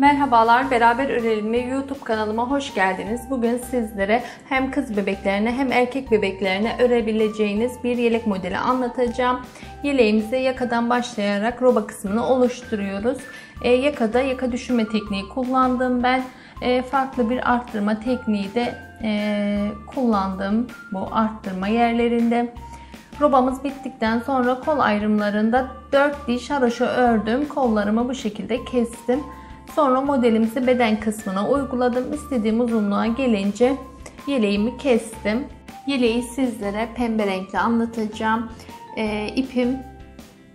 Merhabalar, Beraber Örelim mi YouTube kanalıma hoş geldiniz. Bugün sizlere hem kız bebeklerine hem erkek bebeklerine örebileceğiniz bir yelek modeli anlatacağım. Yeleğimize yakadan başlayarak roba kısmını oluşturuyoruz. Yakada yaka düşürme tekniği kullandım ben. Farklı bir arttırma tekniği de kullandım bu arttırma yerlerinde. Robamız bittikten sonra kol ayrımlarında 4 diş haroşa ördüm. Kollarımı bu şekilde kestim. Sonra modelimizi beden kısmına uyguladım. İstediğim uzunluğa gelince yeleğimi kestim. Yeleği sizlere pembe renkli anlatacağım. İpim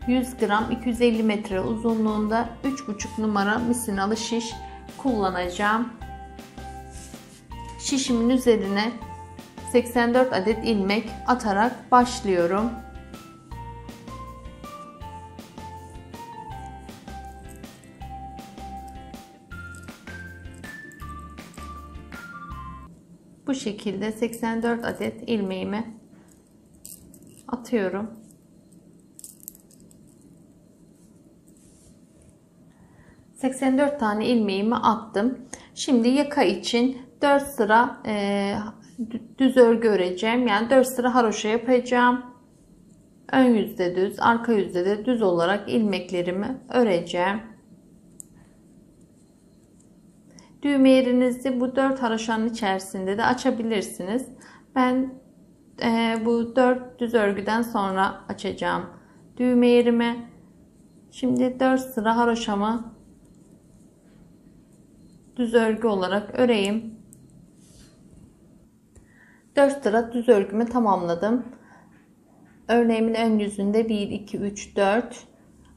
100 gram 250 metre uzunluğunda 3,5 numara misinalı şiş kullanacağım. Şişimin üzerine 84 adet ilmek atarak başlıyorum. Bu şekilde 84 adet ilmeğimi atıyorum. ...84 tane ilmeğimi attım. Şimdi yaka için 4 sıra düz örgü öreceğim. Yani 4 sıra haroşa yapacağım. Ön yüzde düz, arka yüzde de düz olarak ilmeklerimi öreceğim. Düğme yerinizi bu 4 haroşanın içerisinde de açabilirsiniz. Ben bu 4 düz örgüden sonra açacağım düğme yerimi. Şimdi 4 sıra haroşamı düz örgü olarak öreyim. 4 sıra düz örgümü tamamladım. Örneğimin ön yüzünde 1 2 3 4,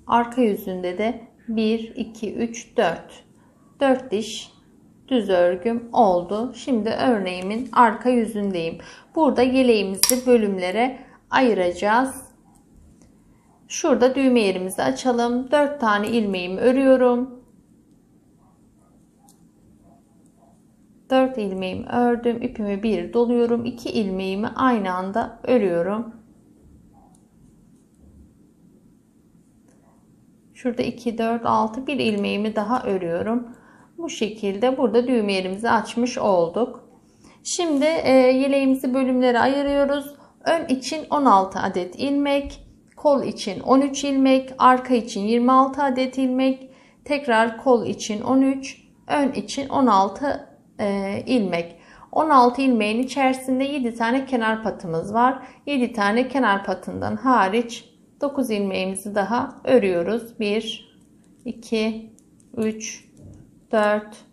arka yüzünde de 1 2 3 4 diş düz örgüm oldu. Şimdi örneğimin arka yüzündeyim. Burada yeleğimizi bölümlere ayıracağız. Şurada düğme yerimizi açalım. 4 tane ilmeğimi örüyorum. 4 ilmeğimi ördüm. İpimi bir doluyorum. 2 ilmeğimi aynı anda örüyorum. Şurada 2 4 6 bir ilmeğimi daha örüyorum. Bu şekilde burada düğme yerimizi açmış olduk. Şimdi yeleğimizi bölümlere ayırıyoruz. Ön için 16 adet ilmek, kol için 13 ilmek, arka için 26 adet ilmek, tekrar kol için 13, ön için 16 ilmek. 16 ilmeğin içerisinde 7 tane kenar patımız var. 7 tane kenar patından hariç 9 ilmeğimizi daha örüyoruz. 1 2 3 4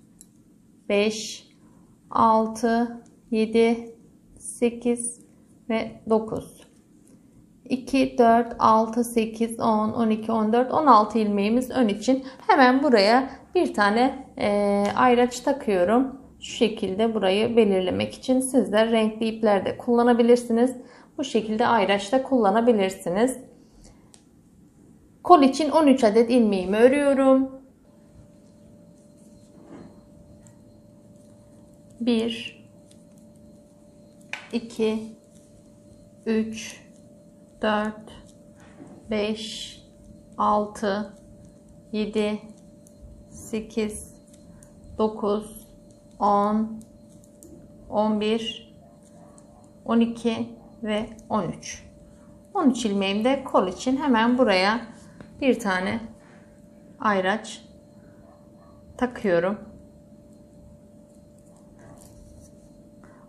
5 6 7 8 ve 9 2 4 6 8 10 12 14 16 ilmeğimiz ön için. Hemen buraya bir tane ayraç takıyorum. Şu şekilde burayı belirlemek için sizler renkli ipler de kullanabilirsiniz. Bu şekilde ayraç da kullanabilirsiniz. Kol için 13 adet ilmeğimi örüyorum. 1 2 3 4 5 6 7 8 9 10 11 12 ve 13 ilmeğim de kol için. Hemen buraya bir tane ayraç takıyorum.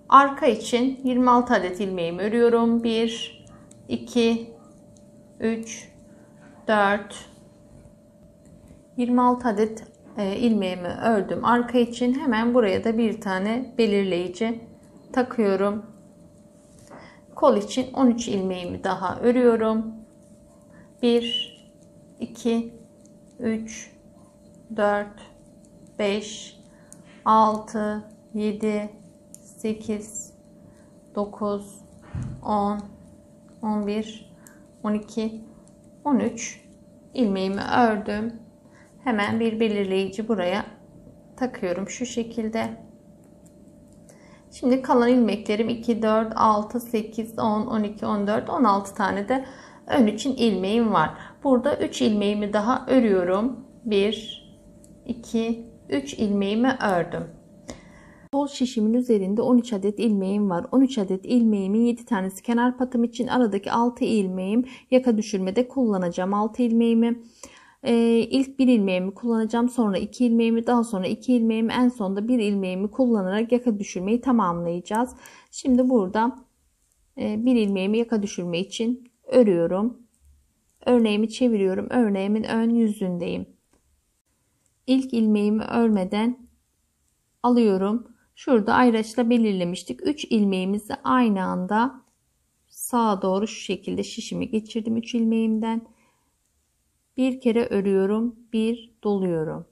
Arka için 26 adet ilmeğimi örüyorum. 1 2 3 4 26 adet ilmeğimi ördüm arka için. Hemen buraya da bir tane belirleyici takıyorum. Kol için 13 ilmeğimi daha örüyorum. 1 2 3 4 5 6 7 8 9 10 11 12 13 ilmeğimi ördüm. Hemen bir belirleyici buraya takıyorum şu şekilde. Şimdi kalan ilmeklerim 2 4 6 8 10 12 14 16 tane de ön için ilmeğim var. Burada 3 ilmeğimi daha örüyorum. 1 2 3 ilmeğimi ördüm. Sol şişimin üzerinde 13 adet ilmeğim var. 13 adet ilmeğimin 7 tanesi kenar patım için, aradaki 6 ilmeğim yaka düşürmede kullanacağım. 6 ilmeğimi ilk bir ilmeğimi kullanacağım, sonra 2 ilmeğimi, daha sonra 2 ilmeğimi, en sonunda bir ilmeğimi kullanarak yaka düşürmeyi tamamlayacağız. Şimdi burada bir ilmeğimi yaka düşürme için örüyorum. Örneğimi çeviriyorum. Örneğimin ön yüzündeyim. İlk ilmeğimi örmeden alıyorum. Şurada ayraçla belirlemiştik. 3 ilmeğimizi aynı anda sağa doğru şu şekilde şişimi geçirdim 3 ilmeğimden. Bir kere örüyorum, bir doluyorum.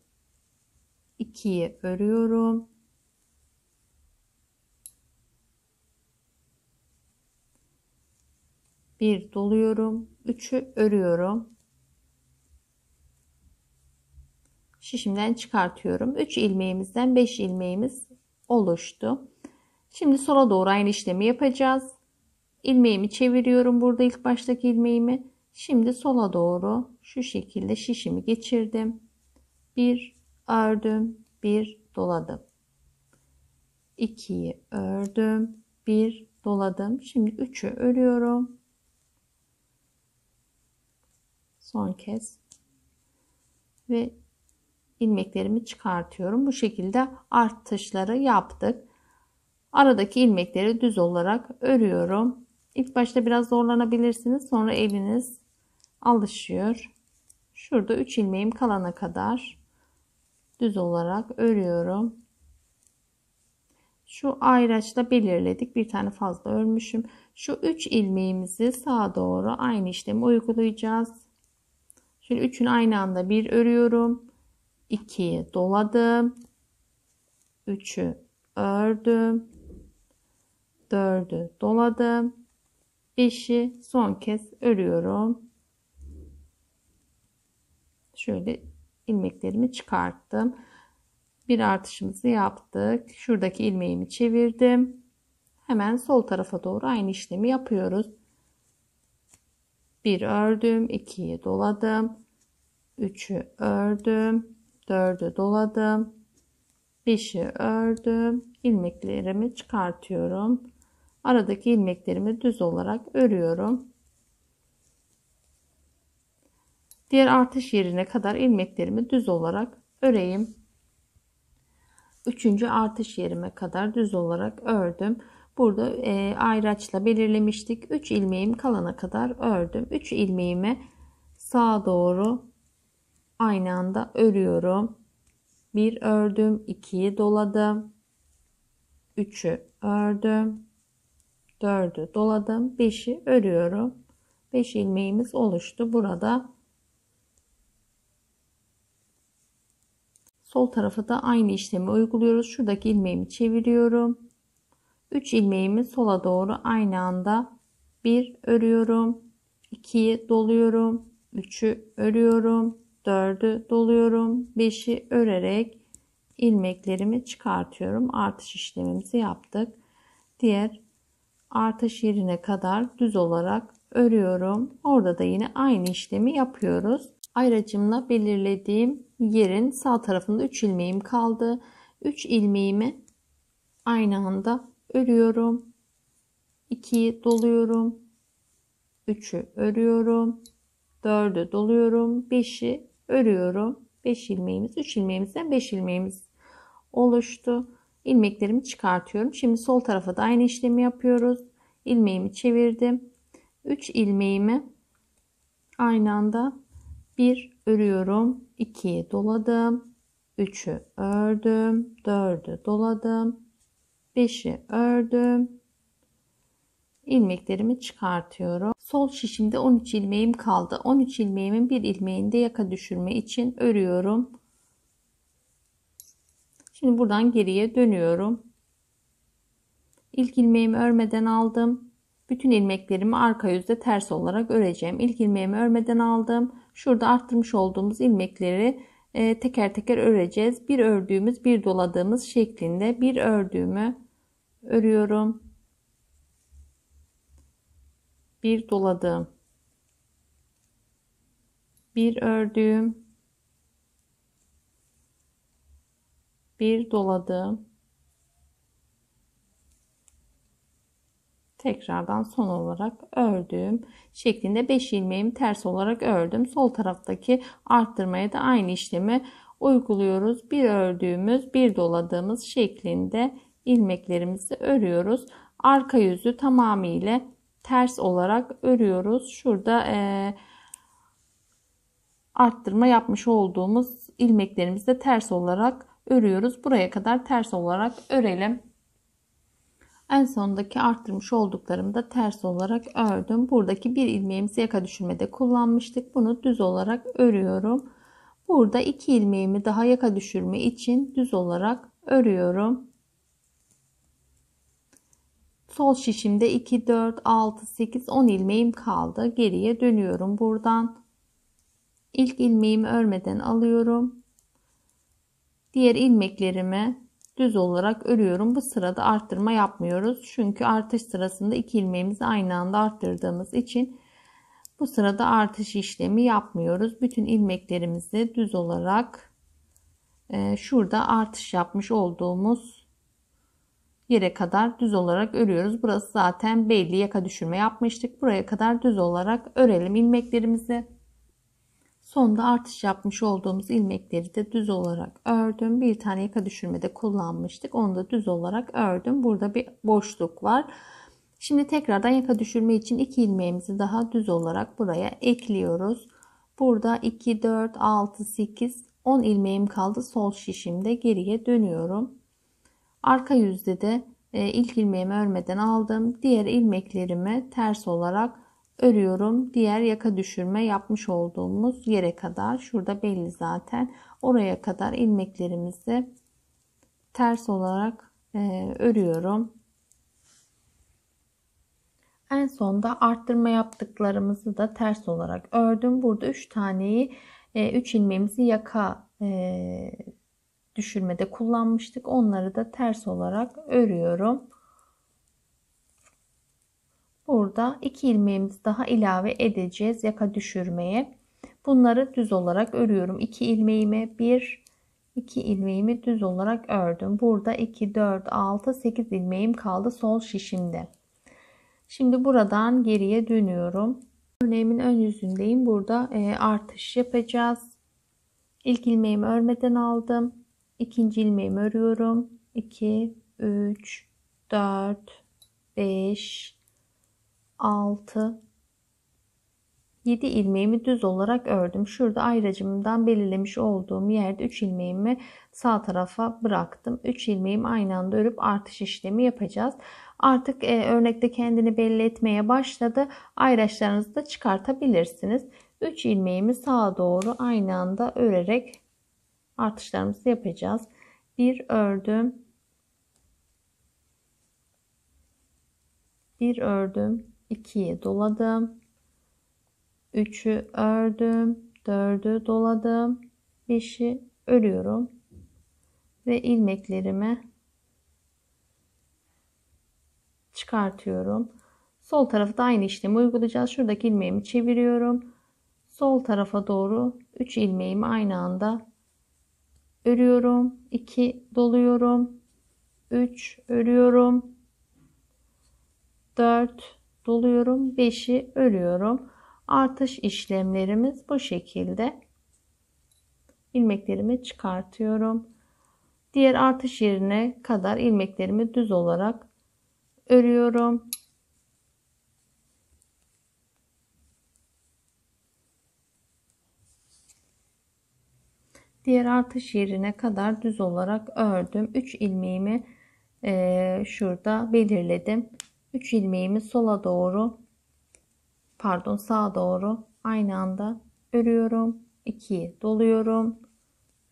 2'yi örüyorum. Bir doluyorum, 3'ü örüyorum. Şişimden çıkartıyorum. 3 ilmeğimizden 5 ilmeğimiz oluştu. Şimdi sola doğru aynı işlemi yapacağız. İlmeğimi çeviriyorum burada, ilk baştaki ilmeğimi. Şimdi sola doğru şu şekilde şişimi geçirdim. Bir ördüm, bir doladım. 2'yi ördüm, bir doladım. Şimdi 3'ü örüyorum. Son kez ve ilmeklerimi çıkartıyorum. Bu şekilde artışları yaptık. Aradaki ilmekleri düz olarak örüyorum. İlk başta biraz zorlanabilirsiniz. Sonra eliniz alışıyor. Şurada 3 ilmeğim kalana kadar düz olarak örüyorum. Şu ayraçla belirledik. Bir tane fazla örmüşüm. Şu 3 ilmeğimizi sağa doğru aynı işlemi uygulayacağız. Şimdi 3'ünü aynı anda bir örüyorum. 2'yi doladım. 3'ü ördüm. 4'ü doladım. 5'i son kez örüyorum. Şöyle ilmeklerimi çıkarttım. Bir artışımızı yaptık. Şuradaki ilmeğimi çevirdim. Hemen sol tarafa doğru aynı işlemi yapıyoruz. Bir ördüm, 2'yi doladım, 3'ü ördüm, 4'ü doladım, 5'i ördüm, ilmeklerimi çıkartıyorum. Aradaki ilmeklerimi düz olarak örüyorum. Diğer artış yerine kadar ilmeklerimi düz olarak öreyim. 3. artış yerime kadar düz olarak ördüm. Burada ayraçla belirlemiştik. 3 ilmeğim kalana kadar ördüm. 3 ilmeğimi sağa doğru aynı anda örüyorum. 1 ördüm, 2'yi doladım, 3'ü ördüm, 4'ü doladım, 5'i örüyorum. 5 ilmeğimiz oluştu. Burada sol tarafa da aynı işlemi uyguluyoruz. Şuradaki ilmeğimi çeviriyorum. 3 ilmeğimi sola doğru aynı anda 1 örüyorum, 2'yi doluyorum, 3'ü örüyorum, 4'ü doluyorum, 5'i örerek ilmeklerimi çıkartıyorum. Artış işlemimizi yaptık. Diğer artış yerine kadar düz olarak örüyorum. Orada da yine aynı işlemi yapıyoruz. Ayracımla belirlediğim yerin sağ tarafında 3 ilmeğim kaldı. 3 ilmeğimi aynı anda örüyorum. 2'yi doluyorum. 3'ü örüyorum. 4'ü doluyorum. 5'i örüyorum. 5 ilmeğimiz, 3 ilmeğimizden 5 ilmeğimiz oluştu. İlmeklerimi çıkartıyorum. Şimdi sol tarafa da aynı işlemi yapıyoruz. İlmeğimi çevirdim. 3 ilmeğimi aynı anda 1 örüyorum. 2'yi doladım. 3'ü ördüm. 4'ü doladım. 5'i ördüm. İlmeklerimi çıkartıyorum. Sol şişimde 13 ilmeğim kaldı. 13 ilmeğimin bir ilmeğinde yaka düşürme için örüyorum. Şimdi buradan geriye dönüyorum. İlk ilmeğimi örmeden aldım. Bütün ilmeklerimi arka yüzde ters olarak öreceğim. İlk ilmeğimi örmeden aldım. Şurada arttırmış olduğumuz ilmekleri teker teker öreceğiz. Bir ördüğümüz, bir doladığımız şeklinde. Bir ördüğümü örüyorum. Bir doladım. Bir ördüm. bir doladım. Tekrardan son olarak ördüğüm şeklinde 5 ilmeğimi ters olarak ördüm. Sol taraftaki arttırmaya da aynı işlemi uyguluyoruz. Bir ördüğümüz, bir doladığımız şeklinde ilmeklerimizi örüyoruz. Arka yüzü tamamıyla ters olarak örüyoruz. Şurada arttırma yapmış olduğumuz ilmeklerimizi de ters olarak örüyoruz. Buraya kadar ters olarak örelim. En sondaki arttırmış olduklarımı da ters olarak ördüm. Buradaki bir ilmeğimizi yaka düşürmede kullanmıştık. Bunu düz olarak örüyorum. Burada 2 ilmeğimi daha yaka düşürme için düz olarak örüyorum. Sol şişimde 2, 4, 6, 8, 10 ilmeğim kaldı. Geriye dönüyorum buradan. İlk ilmeğimi örmeden alıyorum. Diğer ilmeklerimi düz olarak örüyorum. Bu sırada arttırma yapmıyoruz. Çünkü artış sırasında 2 ilmeğimizi aynı anda arttırdığımız için bu sırada artış işlemi yapmıyoruz. Bütün ilmeklerimizi düz olarak şurada artış yapmış olduğumuz yere kadar düz olarak örüyoruz. Burası zaten belli, yaka düşürme yapmıştık. Buraya kadar düz olarak örelim ilmeklerimizi. Sonda artış yapmış olduğumuz ilmekleri de düz olarak ördüm. Bir tane yaka düşürmede kullanmıştık. Onu da düz olarak ördüm. Burada bir boşluk var. Şimdi tekrardan yaka düşürme için 2 ilmeğimizi daha düz olarak buraya ekliyoruz. Burada 2, 4, 6, 8, 10 ilmeğim kaldı. Sol şişimde geriye dönüyorum. Arka yüzde de ilk ilmeğimi örmeden aldım. Diğer ilmeklerimi ters olarak örüyorum. Diğer yaka düşürme yapmış olduğumuz yere kadar, şurada belli zaten, oraya kadar ilmeklerimizi ters olarak örüyorum. En sonda arttırma yaptıklarımızı da ters olarak ördüm. Burada 3 taneyi 3 ilmeğimizi yaka düşürmede kullanmıştık. Onları da ters olarak örüyorum. Burada 2 ilmeğimizi daha ilave edeceğiz yaka düşürmeye. Bunları düz olarak örüyorum. 2 ilmeğimi 2 ilmeğimi düz olarak ördüm. Burada 2, 4, 6, 8 ilmeğim kaldı sol şişimde. Şimdi buradan geriye dönüyorum. Örneğimin ön yüzündeyim. Burada artış yapacağız. İlk ilmeğimi örmeden aldım. İkinci ilmeğimi örüyorum. 2, 3, 4, 5, 6, 7 ilmeğimi düz olarak ördüm. Şurada ayracımdan belirlemiş olduğum yerde 3 ilmeğimi sağ tarafa bıraktım. 3 ilmeğimi aynı anda örüp artış işlemi yapacağız. Artık örnekte kendini belli etmeye başladı. Ayraçlarınızı da çıkartabilirsiniz. 3 ilmeğimi sağa doğru aynı anda örerek artışlarımızı yapacağız. 1 ördüm. 1 ördüm. 2'yi doladım. 3'ü ördüm. 4'ü doladım. 5'i örüyorum. Ve ilmeklerimi çıkartıyorum. Sol tarafı da aynı işlemi uygulayacağız. Şuradaki ilmeğimi çeviriyorum. Sol tarafa doğru 3 ilmeğimi aynı anda örüyorum. 2 doluyorum. 3 örüyorum. 4 doluyorum. 5'i örüyorum. Artış işlemlerimiz bu şekilde. İlmeklerimi çıkartıyorum. Diğer artış yerine kadar ilmeklerimi düz olarak örüyorum. Diğer artış yerine kadar düz olarak ördüm. 3 ilmeğimi şurada belirledim. 3 ilmeğimi sola doğru, pardon, sağa doğru aynı anda örüyorum. 2'yi doluyorum.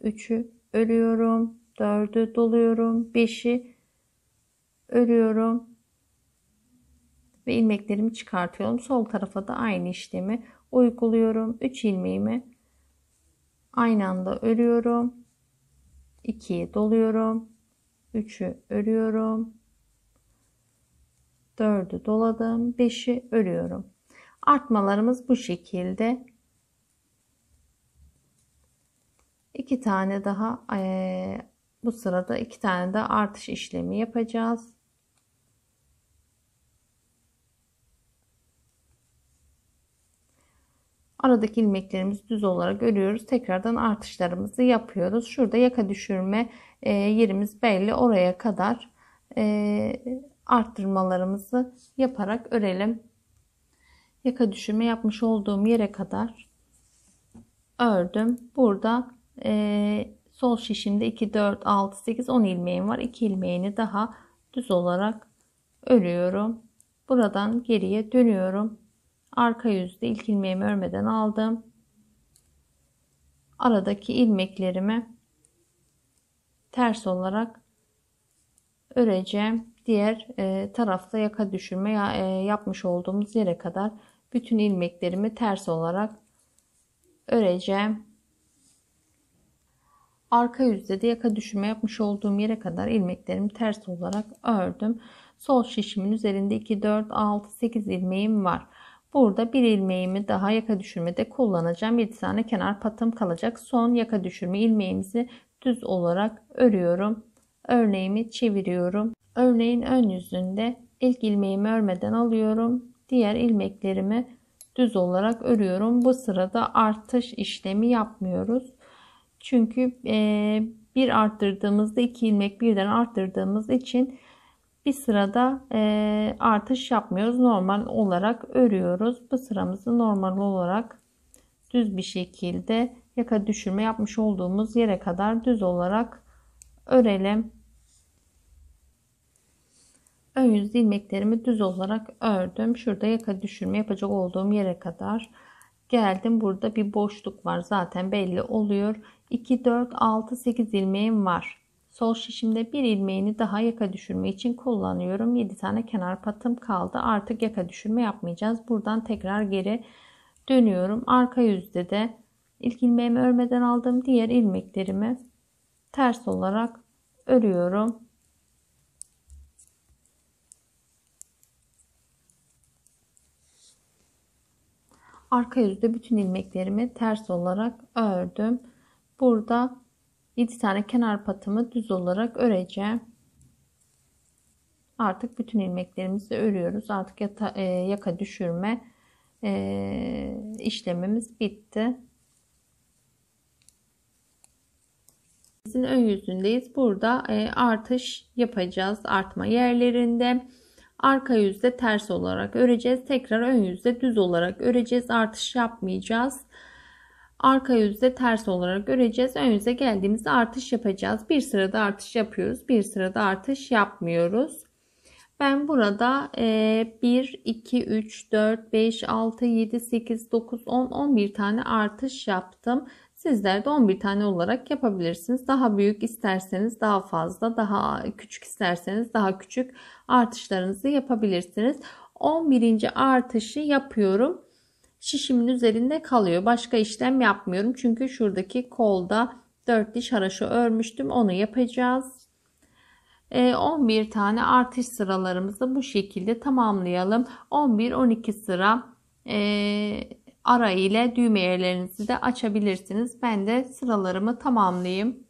3'ü örüyorum. 4'ü doluyorum. 5'i örüyorum. Ve ilmeklerimi çıkartıyorum. Sol tarafa da aynı işlemi uyguluyorum. 3 ilmeğimi aynı anda örüyorum. 2'yi doluyorum. 3'ü örüyorum. 4'ü doladım. 5'i örüyorum. Artmalarımız bu şekilde. 2 tane daha Bu sırada 2 tane de artış işlemi yapacağız. Aradaki ilmeklerimizi düz olarak örüyoruz. Tekrardan artışlarımızı yapıyoruz. Şurada yaka düşürme yerimiz belli. Oraya kadar arttırmalarımızı yaparak örelim. Yaka düşürme yapmış olduğum yere kadar ördüm. Burada sol şişimde 2, 4, 6, 8, 10 ilmeğim var. 2 ilmeğini daha düz olarak örüyorum. Buradan geriye dönüyorum. Arka yüzde ilk ilmeğimi örmeden aldım. Aradaki ilmeklerimi ters olarak öreceğim. Diğer tarafta yaka düşürme yapmış olduğumuz yere kadar bütün ilmeklerimi ters olarak öreceğim. Arka yüzde de yaka düşürme yapmış olduğum yere kadar ilmeklerimi ters olarak ördüm. Sol şişimin üzerinde 2, 4, 6, 8 ilmeğim var. Burada bir ilmeğimi daha yaka düşürmede kullanacağım. 7 tane kenar patım kalacak. Son yaka düşürme ilmeğimizi düz olarak örüyorum. Örneğimi çeviriyorum. Örneğin ön yüzünde ilk ilmeğimi örmeden alıyorum. Diğer ilmeklerimi düz olarak örüyorum. Bu sırada artış işlemi yapmıyoruz. Çünkü bir arttırdığımızda 2 ilmek birden arttırdığımız için bir sırada artış yapmıyoruz. Normal olarak örüyoruz. Bu sıramızı normal olarak düz bir şekilde yaka düşürme yapmış olduğumuz yere kadar düz olarak örelim. Ön yüz ilmeklerimi düz olarak ördüm. Şurada yaka düşürme yapacak olduğum yere kadar geldim. Burada bir boşluk var. Zaten belli oluyor. 2, 4, 6, 8 ilmeğim var. Sol şişimde bir ilmeğini daha yaka düşürme için kullanıyorum. 7 tane kenar patım kaldı. Artık yaka düşürme yapmayacağız. Buradan tekrar geri dönüyorum. Arka yüzde de ilk ilmeğimi örmeden aldım. Diğer ilmeklerimi ters olarak örüyorum. Arka yüzde bütün ilmeklerimi ters olarak ördüm. Burada 7 tane kenar patımı düz olarak öreceğim. Artık bütün ilmeklerimizi örüyoruz. Artık yaka düşürme işlemimiz bitti. Bizim ön yüzündeyiz. Burada artış yapacağız. Artma yerlerinde. Arka yüzde ters olarak öreceğiz. Tekrar ön yüzde düz olarak öreceğiz. Artış yapmayacağız. Arka yüzde ters olarak öreceğiz. Ön yüze geldiğimizde artış yapacağız. Bir sırada artış yapıyoruz. Bir sırada artış yapmıyoruz. Ben burada 1, 2, 3, 4, 5, 6, 7, 8, 9, 10, 11 tane artış yaptım. Sizler de 11 tane olarak yapabilirsiniz. Daha büyük isterseniz daha fazla, daha küçük isterseniz daha küçük artışlarınızı yapabilirsiniz. 11. artışı yapıyorum. Şişimin üzerinde kalıyor. Başka işlem yapmıyorum. Çünkü şuradaki kolda 4 diş haraşo örmüştüm. Onu yapacağız. 11 tane artış sıralarımızı bu şekilde tamamlayalım. 11-12 sıra ara ile düğme yerlerinizi de açabilirsiniz. Ben de sıralarımı tamamlayayım.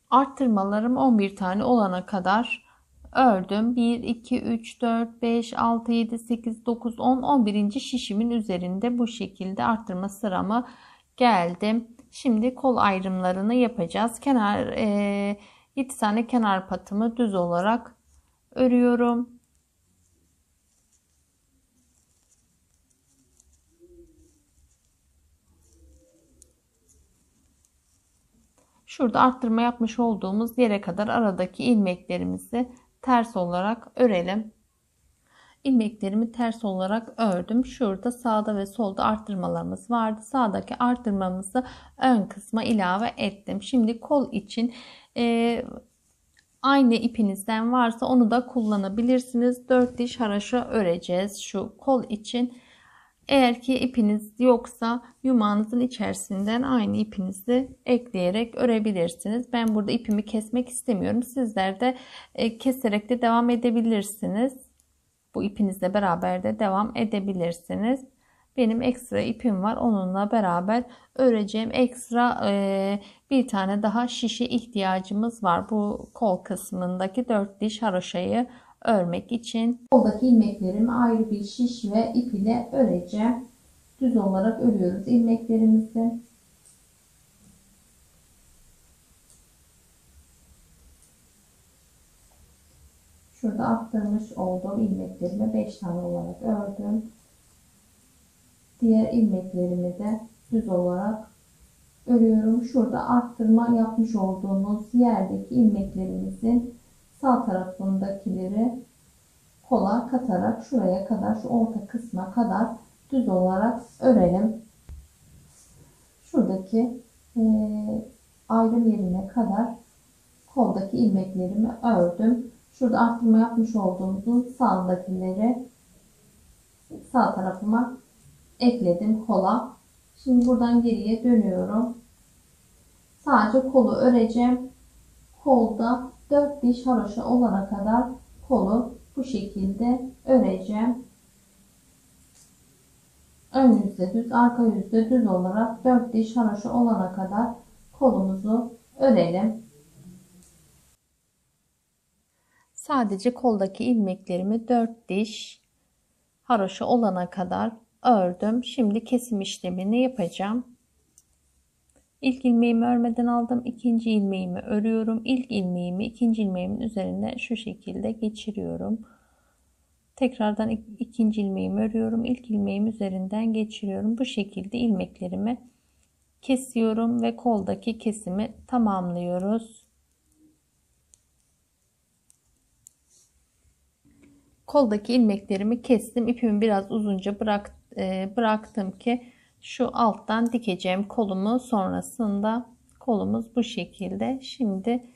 Arttırmalarım 11 tane olana kadar ördüm. 1, 2, 3, 4, 5, 6, 7, 8, 9, 10, 11. şişimin üzerinde bu şekilde arttırma sıramı geldim. Şimdi kol ayrımlarını yapacağız. 7 tane kenar patımı düz olarak örüyorum. Şurada arttırma yapmış olduğumuz yere kadar aradaki ilmeklerimizi ters olarak örelim. İlmeklerimi ters olarak ördüm. Şurada sağda ve solda arttırmalarımız vardı. Sağdaki arttırmamızı ön kısma ilave ettim. Şimdi kol için aynı ipinizden varsa onu da kullanabilirsiniz. 4 diş haraşo öreceğiz şu kol için. Eğer ki ipiniz yoksa yumağınızın içerisinden aynı ipinizi ekleyerek örebilirsiniz. Ben burada ipimi kesmek istemiyorum. Sizler de keserek de devam edebilirsiniz. Bu ipinizle beraber de devam edebilirsiniz. benim ekstra ipim var. Onunla beraber öreceğim. Ekstra bir tane daha şişe ihtiyacımız var. Bu kol kısmındaki 4 diş haroşayı örmek için. Koldaki ilmeklerimi ayrı bir şiş ve ip ile öreceğim. Düz olarak örüyoruz ilmeklerimizi. Şurada arttırmış olduğum ilmeklerimi 5 tane olarak ördüm. Diğer ilmeklerimi de düz olarak örüyorum. Şurada arttırma yapmış olduğumuz yerdeki ilmeklerimizin sağ tarafındakileri kola katarak şuraya kadar, şu orta kısma kadar düz olarak örelim. Şuradaki ayrım yerine kadar koldaki ilmeklerimi ördüm. Şurada arttırma yapmış olduğumuzun sağındakileri sağ tarafıma ekledim kola. Şimdi buradan geriye dönüyorum. Sadece kolu öreceğim. Kolda 4 diş haroşa olana kadar kolu bu şekilde öreceğim. Ön yüzde düz, arka yüzde düz olarak 4 diş haroşa olana kadar kolumuzu örelim. Sadece koldaki ilmeklerimi 4 diş haroşa olana kadar ördüm. Şimdi kesim işlemini yapacağım. İlk ilmeğimi örmeden aldım. İkinci ilmeğimi örüyorum. İlk ilmeğimi ikinci ilmeğimin üzerine şu şekilde geçiriyorum. Tekrardan ikinci ilmeğimi örüyorum. İlk ilmeğim üzerinden geçiriyorum. Bu şekilde ilmeklerimi kesiyorum ve koldaki kesimi tamamlıyoruz. Koldaki ilmeklerimi kestim. İpimi biraz uzunca bıraktım ki şu alttan dikeceğim kolumu. Sonrasında kolumuz bu şekilde. Şimdi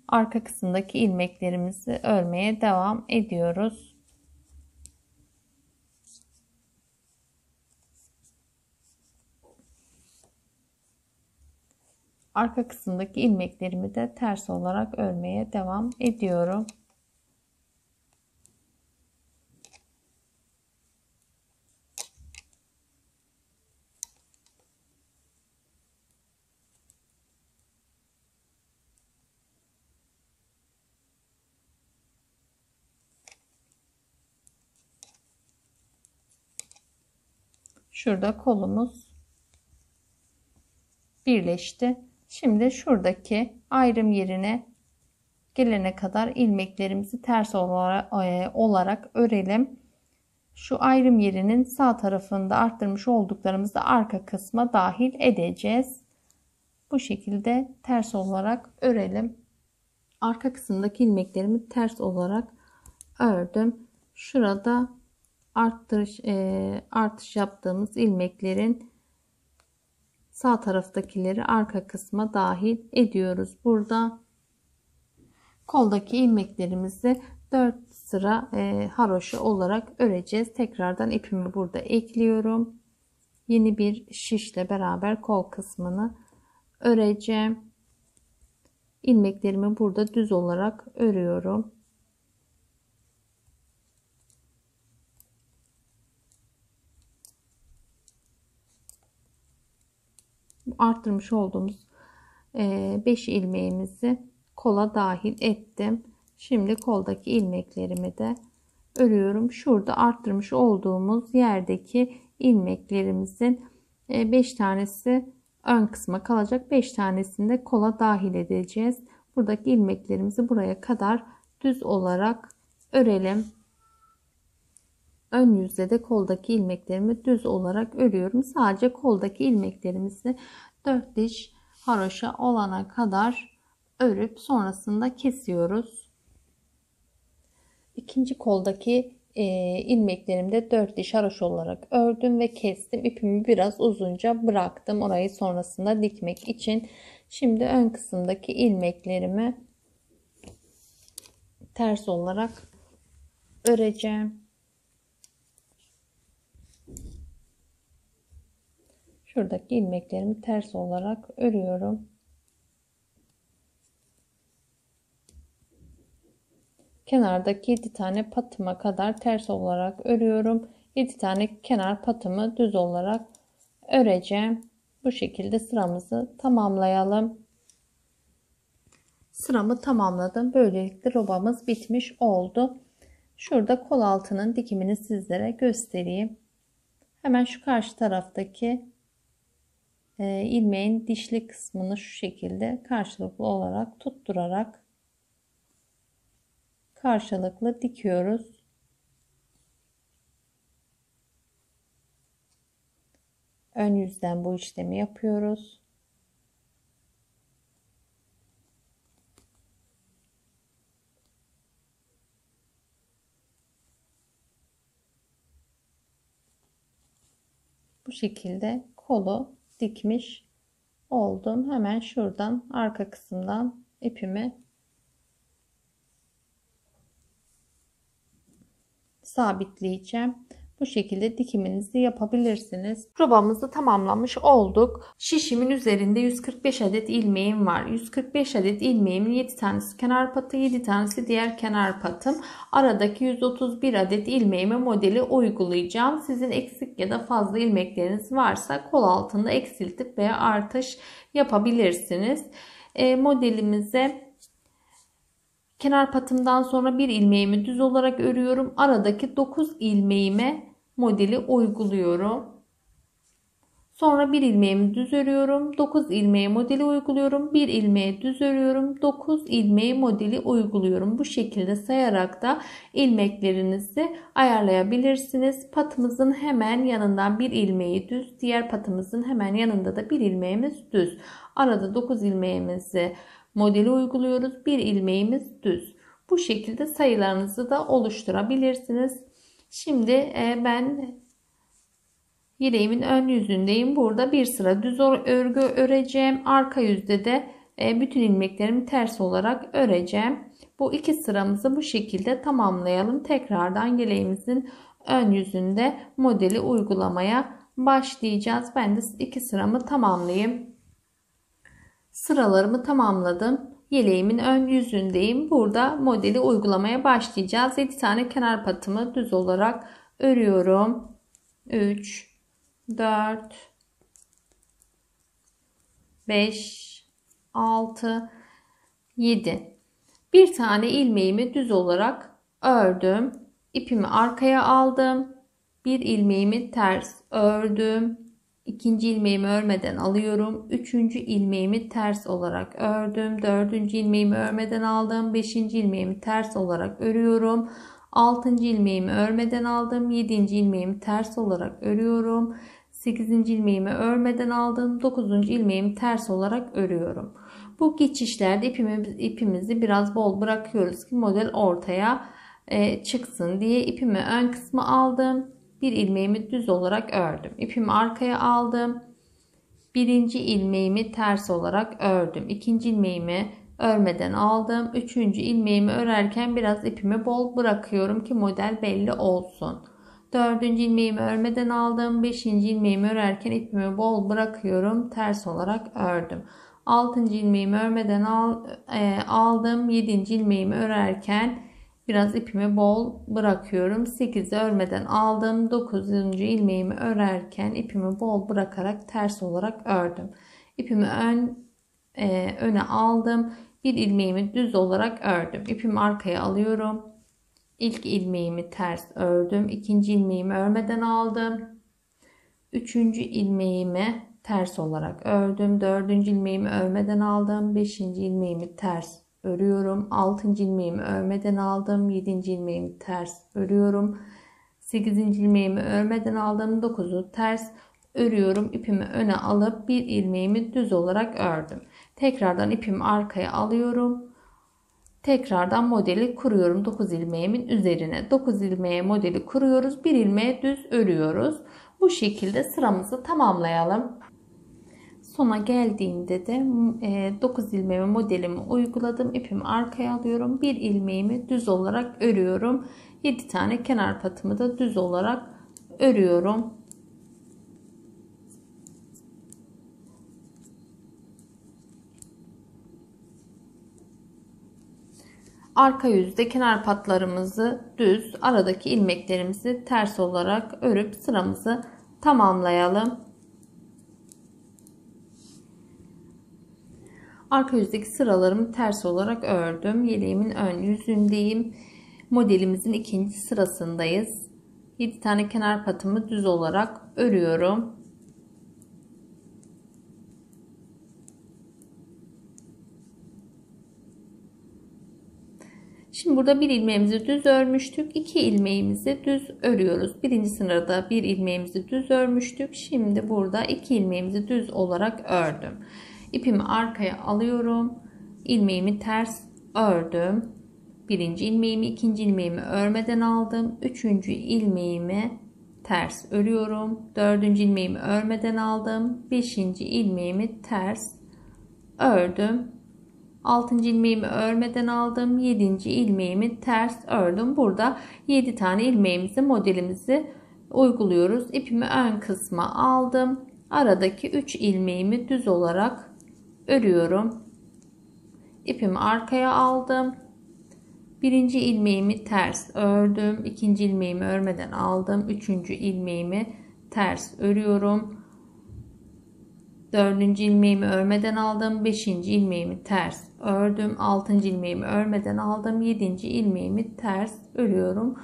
arka kısımdaki ilmeklerimizi örmeye devam ediyoruz. Arka kısımdaki ilmeklerimi de ters olarak örmeye devam ediyorum. Şurada kolumuz birleşti. Şimdi şuradaki ayrım yerine gelene kadar ilmeklerimizi ters olarak örelim. Şu ayrım yerinin sağ tarafında arttırmış olduklarımızı da arka kısma dahil edeceğiz. Bu şekilde ters olarak örelim. Arka kısımdaki ilmeklerimi ters olarak ördüm. Şurada artış yaptığımız ilmeklerin sağ taraftakileri arka kısma dahil ediyoruz. Burada koldaki ilmeklerimizi 4 sıra haroşa olarak öreceğiz. Tekrardan ipimi burada ekliyorum. Yeni bir şişle beraber kol kısmını öreceğim. İlmeklerimi burada düz olarak örüyorum. Arttırmış olduğumuz 5 ilmeğimizi kola dahil ettim. Şimdi koldaki ilmeklerimi de örüyorum. Şurada arttırmış olduğumuz yerdeki ilmeklerimizin 5 tanesi ön kısma kalacak. 5 tanesini de kola dahil edeceğiz. Buradaki ilmeklerimizi buraya kadar düz olarak örelim. Ön yüzde de koldaki ilmeklerimi düz olarak örüyorum. Sadece koldaki ilmeklerimizi 4 diş haroşa olana kadar örüp sonrasında kesiyoruz. İkinci koldaki ilmeklerimi de 4 diş haroşa olarak ördüm ve kestim. İpimi biraz uzunca bıraktım orayı sonrasında dikmek için. Şimdi ön kısımdaki ilmeklerimi ters olarak öreceğim. Şuradaki ilmeklerimi ters olarak örüyorum. Kenardaki 7 tane patıma kadar ters olarak örüyorum. 7 tane kenar patımı düz olarak öreceğim. Bu şekilde sıramızı tamamlayalım. Sıramı tamamladım. Böylelikle robamız bitmiş oldu. Şurada kol altının dikimini sizlere göstereyim. Hemen şu karşı taraftaki ilmeğin dişli kısmını şu şekilde karşılıklı olarak tutturarak karşılıklı dikiyoruz. Ön yüzden bu işlemi yapıyoruz. Bu şekilde kolu dikmiş oldum. Hemen şuradan arka kısımdan ipimi sabitleyeceğim. Bu şekilde dikiminizi yapabilirsiniz. Robamızı tamamlamış olduk. Şişimin üzerinde 145 adet ilmeğim var. 145 adet ilmeğimin 7 tanesi kenar patı, 7 tanesi diğer kenar patım. Aradaki 131 adet ilmeğime modeli uygulayacağım. Sizin eksik ya da fazla ilmekleriniz varsa kol altında eksiltip veya artış yapabilirsiniz. Modelimize kenar patımdan sonra bir ilmeğimi düz olarak örüyorum. Aradaki 9 ilmeğime modeli uyguluyorum. Sonra bir ilmeğimi düz örüyorum. 9 ilmeğe modeli uyguluyorum. Bir ilmeğe düz örüyorum. 9 ilmeği modeli uyguluyorum. Bu şekilde sayarak da ilmeklerinizi ayarlayabilirsiniz. Patımızın hemen yanından bir ilmeği düz. Diğer patımızın hemen yanında da bir ilmeğimiz düz. Arada 9 ilmeğimizi modeli uyguluyoruz. Bir ilmeğimiz düz. Bu şekilde sayılarınızı da oluşturabilirsiniz. Şimdi ben yeleğimin ön yüzündeyim. Burada bir sıra düz örgü öreceğim. Arka yüzde de bütün ilmeklerimi ters olarak öreceğim. Bu iki sıramızı bu şekilde tamamlayalım. Tekrardan yeleğimizin ön yüzünde modeli uygulamaya başlayacağız. Ben de iki sıramı tamamlayayım. Sıralarımı tamamladım. Yeleğimin ön yüzündeyim. Burada modeli uygulamaya başlayacağız. 7 tane kenar patımı düz olarak örüyorum. 3, 4, 5, 6, 7. Bir tane ilmeğimi düz olarak ördüm. İpimi arkaya aldım. Bir ilmeğimi ters ördüm. İkinci ilmeğimi örmeden alıyorum. Üçüncü ilmeğimi ters olarak ördüm. Dördüncü ilmeğimi örmeden aldım. Beşinci ilmeğimi ters olarak örüyorum. Altıncı ilmeğimi örmeden aldım. Yedinci ilmeğimi ters olarak örüyorum. Sekizinci ilmeğimi örmeden aldım. Dokuzuncu ilmeğimi ters olarak örüyorum. Bu geçişlerde ipimizi biraz bol bırakıyoruz ki model ortaya çıksın diye. İpimi ön kısmı aldım. Bir ilmeğimi düz olarak ördüm. İpimi arkaya aldım. Birinci ilmeğimi ters olarak ördüm. İkinci ilmeğimi örmeden aldım. Üçüncü ilmeğimi örerken biraz ipimi bol bırakıyorum ki model belli olsun. Dördüncü ilmeğimi örmeden aldım. Beşinci ilmeğimi örerken ipimi bol bırakıyorum. Ters olarak ördüm. Altıncı ilmeğimi örmeden aldım. Yedinci ilmeğimi örerken biraz ipimi bol bırakıyorum. 8'i örmeden aldım. 9. ilmeğimi örerken ipimi bol bırakarak ters olarak ördüm. İpimi öne aldım. Bir ilmeğimi düz olarak ördüm. İpimi arkaya alıyorum. İlk ilmeğimi ters ördüm. İkinci ilmeğimi örmeden aldım. Üçüncü ilmeğimi ters olarak ördüm. Dördüncü ilmeğimi örmeden aldım. Beşinci ilmeğimi ters örüyorum. Altıncı ilmeğimi örmeden aldım. Yedinci ilmeğimi ters örüyorum. Sekizinci ilmeğimi örmeden aldım. Dokuzu ters örüyorum. İpimi öne alıp bir ilmeğimi düz olarak ördüm. Tekrardan ipimi arkaya alıyorum. Tekrardan modeli kuruyorum 9 ilmeğimin üzerine. 9 ilmeğe modeli kuruyoruz. Bir ilmeğe düz örüyoruz. Bu şekilde sıramızı tamamlayalım. Sona geldiğimde de 9 ilmeğime modelimi uyguladım. İpimi arkaya alıyorum. Bir ilmeğimi düz olarak örüyorum. 7 tane kenar patımı da düz olarak örüyorum. Arka yüzde kenar patlarımızı düz, aradaki ilmeklerimizi ters olarak örüp sıramızı tamamlayalım. Arka yüzdeki sıralarımı ters olarak ördüm. Yeleğimin ön yüzündeyim. Modelimizin ikinci sırasındayız. 7 tane kenar patımı düz olarak örüyorum. Şimdi burada bir ilmeğimizi düz örmüştük. 2 ilmeğimizi düz örüyoruz. Birinci sırada bir ilmeğimizi düz örmüştük. Şimdi burada 2 ilmeğimizi düz olarak ördüm. İpimi arkaya alıyorum. İlmeğimi ters ördüm. Birinci ilmeğimi, ikinci ilmeğimi örmeden aldım. Üçüncü ilmeğimi ters örüyorum. Dördüncü ilmeğimi örmeden aldım. Beşinci ilmeğimi ters ördüm. Altıncı ilmeğimi örmeden aldım. Yedinci ilmeğimi ters ördüm. Burada 7 tane ilmeğimizi, modelimizi uyguluyoruz. İpimi ön kısma aldım. Aradaki 3 ilmeğimi düz olarak örüyorum. İpimi arkaya aldım. Birinci ilmeğimi ters ördüm. İkinci ilmeğimi örmeden aldım. Üçüncü ilmeğimi ters örüyorum. Dördüncü ilmeğimi örmeden aldım. Beşinci ilmeğimi ters ördüm. Altıncı ilmeğimi örmeden aldım. Yedinci ilmeğimi ters örüyorum.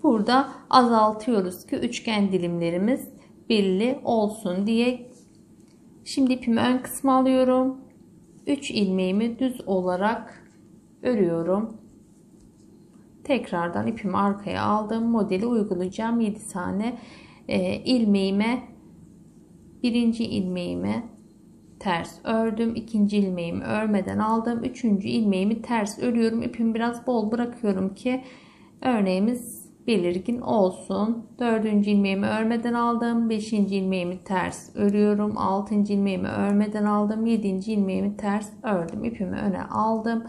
Burada azaltıyoruz ki üçgen dilimlerimiz belli olsun diye. Şimdi ipimi ön kısma alıyorum. 3 ilmeğimi düz olarak örüyorum. Tekrardan ipimi arkaya aldım. Modeli uygulayacağım. 7 tane ilmeğime, birinci ilmeğimi ters ördüm. İkinci ilmeğimi örmeden aldım. Üçüncü ilmeğimi ters örüyorum. İpimi biraz bol bırakıyorum ki örneğimiz belirgin olsun. Dördüncü ilmeğimi örmeden aldım. Beşinci ilmeğimi ters örüyorum. Altıncı ilmeğimi örmeden aldım. Yedinci ilmeğimi ters ördüm. İpimi öne aldım.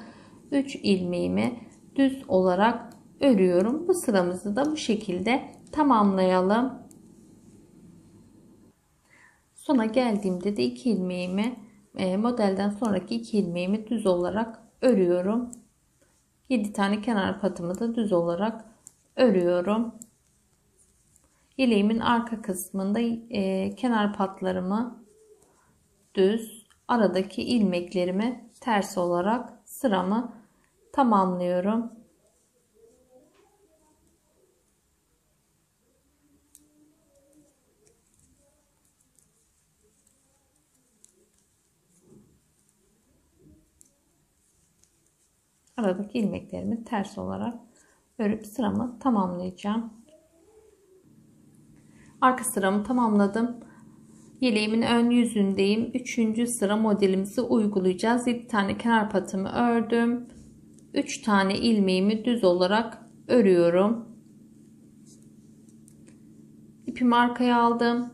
3 ilmeğimi düz olarak örüyorum. Bu sıramızı da bu şekilde tamamlayalım. Sona geldiğimde de 2 ilmeğimi, modelden sonraki 2 ilmeğimi düz olarak örüyorum. 7 tane kenar patımı da düz olarak örüyorum. Yeleğimin arka kısmında kenar patlarımı düz, aradaki ilmeklerimi ters olarak sıramı tamamlıyorum. Aradaki ilmeklerimi ters olarak örüp sıramı tamamlayacağım. Arka sıramı tamamladım. Yeleğimin ön yüzündeyim. 3. sıra modelimizi uygulayacağız. 7 tane kenar patımı ördüm. 3 tane ilmeğimi düz olarak örüyorum. İpimi arkaya aldım.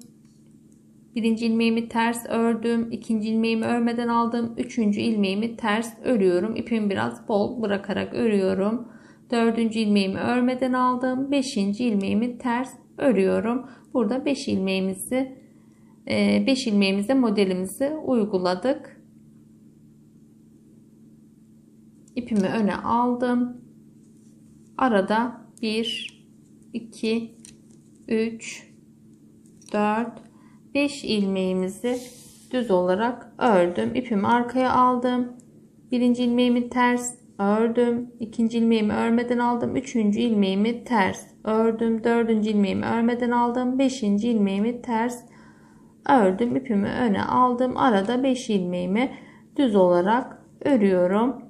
Birinci ilmeğimi ters ördüm. İkinci ilmeğimi örmeden aldım. Üçüncü ilmeğimi ters örüyorum. İpimi biraz bol bırakarak örüyorum. Dördüncü ilmeğimi örmeden aldım. Beşinci ilmeğimi ters örüyorum. Burada 5 ilmeğimize modelimizi uyguladık. İpimi öne aldım. Arada 1, 2, 3, 4, 5 ilmeğimizi düz olarak ördüm. İpimi arkaya aldım. Birinci ilmeğimi ters ördüm. İkinci ilmeğimi örmeden aldım. Üçüncü ilmeğimi ters ördüm. Dördüncü ilmeğimi örmeden aldım. Beşinci ilmeğimi ters ördüm. İpimi öne aldım. Arada 5 ilmeğimi düz olarak örüyorum.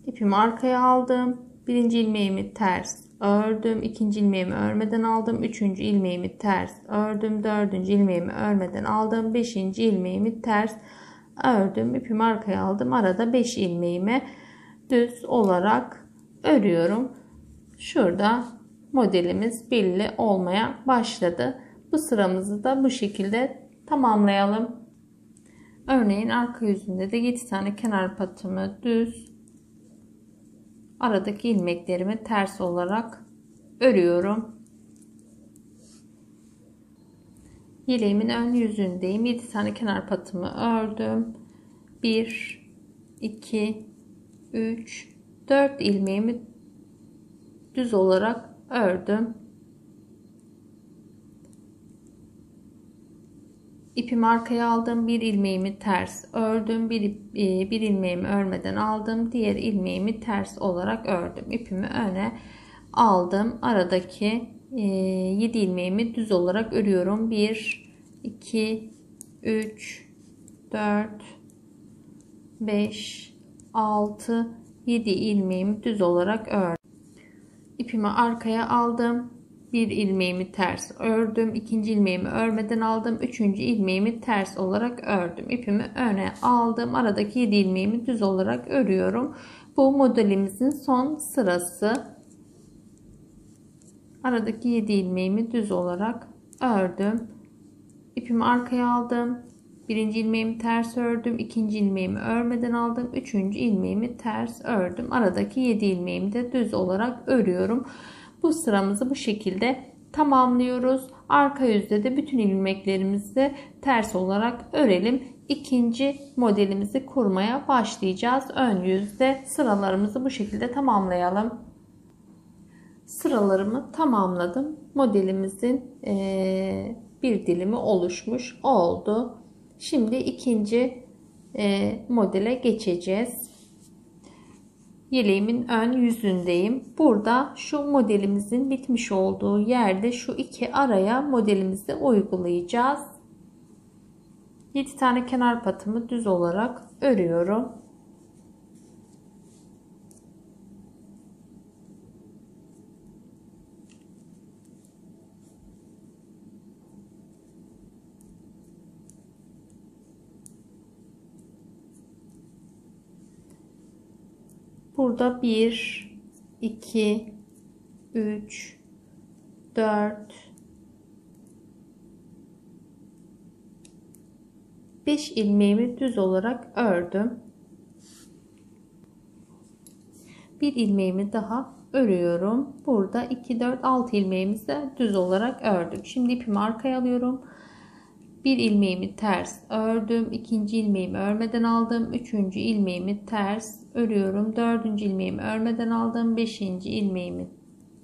İpimi arkaya aldım. Birinci ilmeğimi ters ördüm. İkinci ilmeğimi örmeden aldım. Üçüncü ilmeğimi ters ördüm. Dördüncü ilmeğimi örmeden aldım. Beşinci ilmeğimi ters ördüm. İpimi arkaya aldım. Arada 5 ilmeğimi düz olarak örüyorum. Şurada modelimiz belli olmaya başladı. Bu sıramızı da bu şekilde tamamlayalım. Örneğin arka yüzünde de 7 tane kenar patımı düz, aradaki ilmeklerimi ters olarak örüyorum. Yeleğimin ön yüzündeyim. 7 tane kenar patımı ördüm. 1, 2, 3, 4 ilmeğimi düz olarak ördüm. İpimi arkaya aldım. Bir ilmeğimi ters ördüm. Bir ilmeğimi örmeden aldım. Diğer ilmeğimi ters olarak ördüm. İpimi öne aldım. Aradaki 7 ilmeğimi düz olarak örüyorum. 1, 2, 3, 4, 5, 6, 7 ilmeğimi düz olarak ördüm. İpimi arkaya aldım. Bir ilmeğimi ters ördüm. İkinci ilmeğimi örmeden aldım. Üçüncü ilmeğimi ters olarak ördüm. İpimi öne aldım. Aradaki 7 ilmeğimi düz olarak örüyorum. Bu modelimizin son sırası. Aradaki 7 ilmeğimi düz olarak ördüm. İpimi arkaya aldım. Birinci ilmeğimi ters ördüm. İkinci ilmeğimi örmeden aldım. Üçüncü ilmeğimi ters ördüm. Aradaki 7 ilmeğimi de düz olarak örüyorum. Bu sıramızı bu şekilde tamamlıyoruz. Arka yüzde de bütün ilmeklerimizi ters olarak örelim. İkinci modelimizi kurmaya başlayacağız. Ön yüzde sıralarımızı bu şekilde tamamlayalım. Sıralarımı tamamladım. Modelimizin bir dilimi oluşmuş oldu. Şimdi ikinci modele geçeceğiz. Yeleğimin ön yüzündeyim. Burada şu modelimizin bitmiş olduğu yerde şu iki araya modelimizi uygulayacağız. 7 tane kenar patımı düz olarak örüyorum. Burada 1, 2, 3, 4, 5 ilmeğimi düz olarak ördüm. Bir ilmeğimi daha örüyorum. Burada 2, 4, 6 ilmeğimizi de düz olarak ördük. Şimdi ipimi arkaya alıyorum. Bir ilmeğimi ters ördüm. İkinci ilmeğimi örmeden aldım. Üçüncü ilmeğimi ters örüyorum. Dördüncü ilmeğimi örmeden aldım. Beşinci ilmeğimi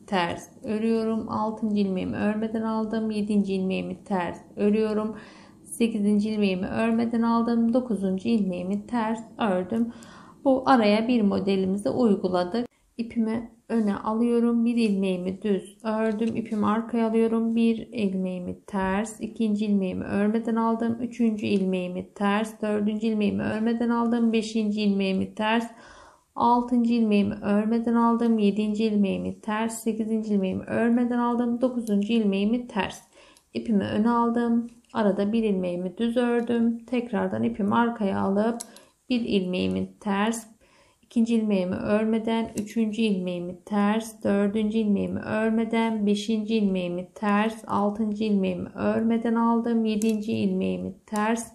ters örüyorum. Altıncı ilmeğimi örmeden aldım. Yedinci ilmeğimi ters örüyorum. Sekizinci ilmeğimi örmeden aldım. Dokuzuncu ilmeğimi ters ördüm. Bu araya bir modelimizi uyguladık. İpimi öne alıyorum. Bir ilmeğimi düz ördüm. İpimi arkaya alıyorum. Bir ilmeğimi ters. İkinci ilmeğimi örmeden aldım. Üçüncü ilmeğimi ters. Dördüncü ilmeğimi örmeden aldım. Beşinci ilmeğimi ters. Altıncı ilmeğimi örmeden aldım. Yedinci ilmeğimi ters. Sekizinci ilmeğimi örmeden aldım. Dokuzuncu ilmeğimi ters. İpimi öne aldım. Arada bir ilmeğimi düz ördüm. Tekrardan ipimi arkaya alıp bir ilmeğimi ters. İkinci ilmeğimi örmeden, üçüncü ilmeğimi ters, dördüncü ilmeğimi örmeden, beşinci ilmeğimi ters, altıncı ilmeğimi örmeden aldım, yedinci ilmeğimi ters,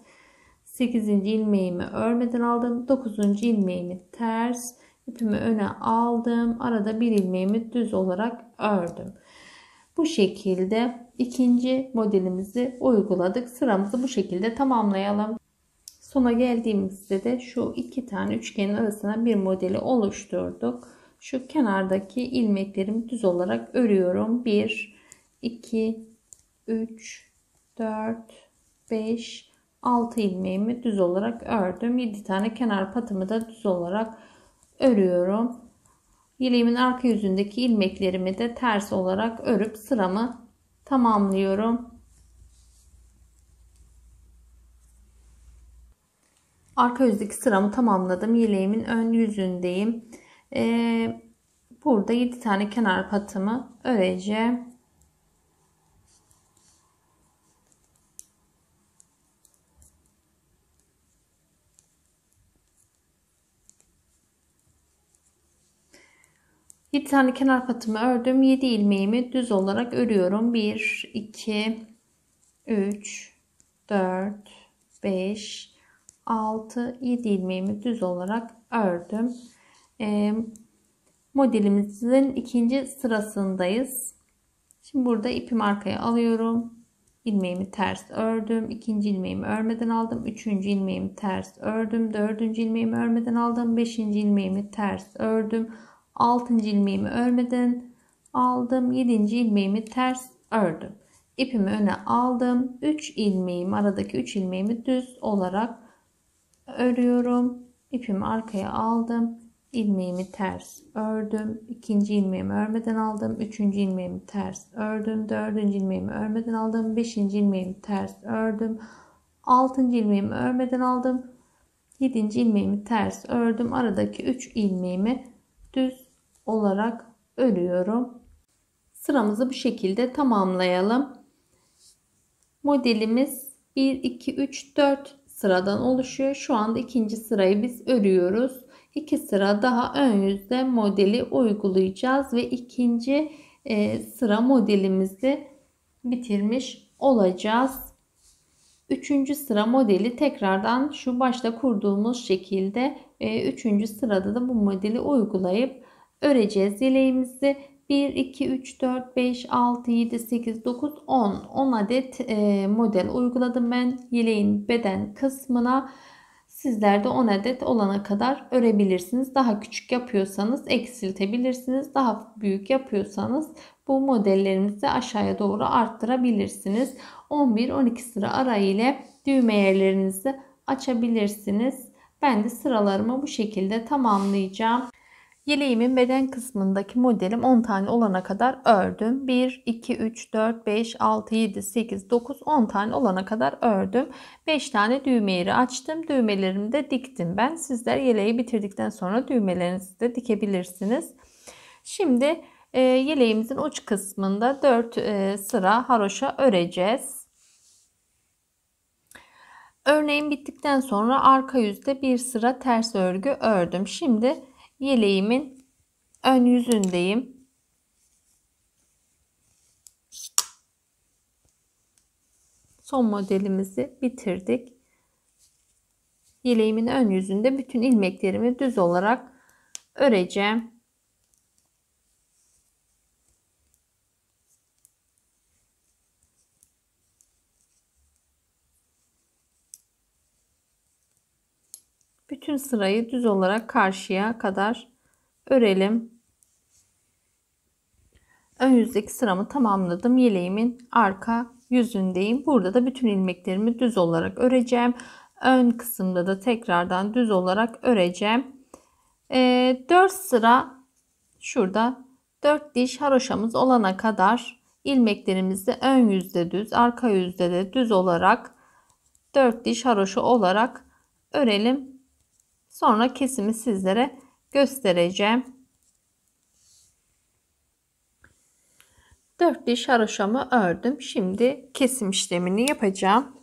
sekizinci ilmeğimi örmeden aldım, dokuzuncu ilmeğimi ters, ipimi öne aldım, arada bir ilmeğimi düz olarak ördüm. Bu şekilde ikinci modelimizi uyguladık. Sıramızı bu şekilde tamamlayalım. Sona geldiğimizde de şu iki tane üçgenin arasına bir modeli oluşturduk. Şu kenardaki ilmeklerimi düz olarak örüyorum. 1, 2, 3, 4, 5, 6 ilmeğimi düz olarak ördüm. 7 tane kenar patımı da düz olarak örüyorum. Yeleğimin arka yüzündeki ilmeklerimi de ters olarak örüp sıramı tamamlıyorum. Arka yüzdeki sıramı tamamladım. Yeleğimin ön yüzündeyim. Burada 7 tane kenar patımı öreceğim. Yedi tane kenar patımı ördüm. 7 ilmeğimi düz olarak örüyorum. 1, 2, 3, 4, 5, 6, 7 ilmeğimi düz olarak ördüm. Modelimizin ikinci sırasındayız. Şimdi burada ipimi arkaya alıyorum. ilmeğimi ters ördüm. İkinci ilmeğimi örmeden aldım. Üçüncü ilmeğimi ters ördüm. Dördüncü ilmeğimi örmeden aldım. Beşinci ilmeğimi ters ördüm. Altıncı ilmeğimi örmeden aldım. Yedinci ilmeğimi ters ördüm. İpimi öne aldım. 3 ilmeğimi, aradaki 3 ilmeğimi düz olarak örüyorum. İpimi arkaya aldım. İlmeğimi ters ördüm. İkinci ilmeğimi örmeden aldım. Üçüncü ilmeğimi ters ördüm. Dördüncü ilmeğimi örmeden aldım. Beşinci ilmeğimi ters ördüm. Altıncı ilmeğimi örmeden aldım. Yedinci ilmeğimi ters ördüm. Aradaki 3 ilmeğimi düz olarak örüyorum. Sıramızı bu şekilde tamamlayalım. Modelimiz 1, 2, 3, 4 sıradan oluşuyor. Şu anda ikinci sırayı biz örüyoruz. 2 sıra daha ön yüzde modeli uygulayacağız ve ikinci sıra modelimizi bitirmiş olacağız. Üçüncü sıra modeli tekrardan şu başta kurduğumuz şekilde üçüncü sırada da bu modeli uygulayıp öreceğiz yeleğimizi. 1, 2, 3, 4, 5, 6, 7, 8, 9, 10. 10 adet model uyguladım ben yeleğin beden kısmına. Sizler de 10 adet olana kadar örebilirsiniz. Daha küçük yapıyorsanız eksiltebilirsiniz. Daha büyük yapıyorsanız bu modellerimizi aşağıya doğru arttırabilirsiniz. 11-12 sıra ara ile düğme yerlerinizi açabilirsiniz. Ben de sıralarımı bu şekilde tamamlayacağım. Yeleğimin beden kısmındaki modelim 10 tane olana kadar ördüm. 1, 2, 3, 4, 5, 6, 7, 8, 9, 10 tane olana kadar ördüm. 5 tane düğme yeri açtım. Düğmelerimi de diktim ben. Sizler yeleği bitirdikten sonra düğmelerinizi de dikebilirsiniz. Şimdi yeleğimizin uç kısmında 4 sıra haroşa öreceğiz. Örneğim bittikten sonra arka yüzde bir sıra ters örgü ördüm. Şimdi yeleğimin ön yüzündeyim. Son modelimizi bitirdik. Yeleğimin ön yüzünde bütün ilmeklerimi düz olarak öreceğim. Bütün sırayı düz olarak karşıya kadar örelim. Ön yüzdeki sıramı tamamladım. Yeleğimin arka yüzündeyim. Burada da bütün ilmeklerimi düz olarak öreceğim. Ön kısımda da tekrardan düz olarak öreceğim. 4 sıra şurada 4 diş haroşamız olana kadar ilmeklerimizi ön yüzde düz, arka yüzde de düz olarak 4 diş haroşa olarak örelim. Sonra kesimi sizlere göstereceğim. 4 diş haroşamı ördüm. Şimdi kesim işlemini yapacağım.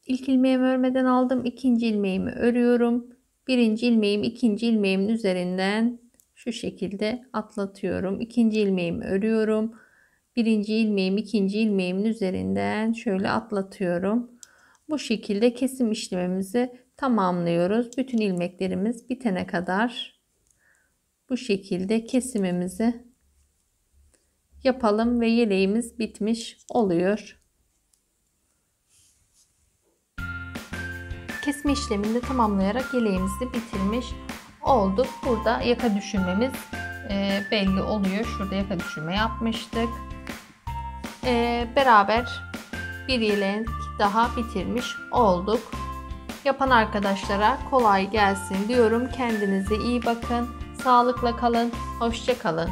İlk ilmeğimi örmeden aldım. İkinci ilmeğimi örüyorum. Birinci ilmeğimi ikinci ilmeğimin üzerinden şu şekilde atlatıyorum. İkinci ilmeğimi örüyorum. Birinci ilmeğimi ikinci ilmeğimin üzerinden şöyle atlatıyorum. Bu şekilde kesim işlemimizi tamamlıyoruz. Bütün ilmeklerimiz bitene kadar bu şekilde kesimimizi yapalım ve yeleğimiz bitmiş oluyor. Kesme işlemini de tamamlayarak yeleğimizi bitirmiş olduk. Burada yaka düşürmemiz belli oluyor. Şurada yaka düşürme yapmıştık. Beraber bir yelek daha bitirmiş olduk. Yapan arkadaşlara kolay gelsin diyorum. Kendinize iyi bakın. Sağlıkla kalın. Hoşça kalın.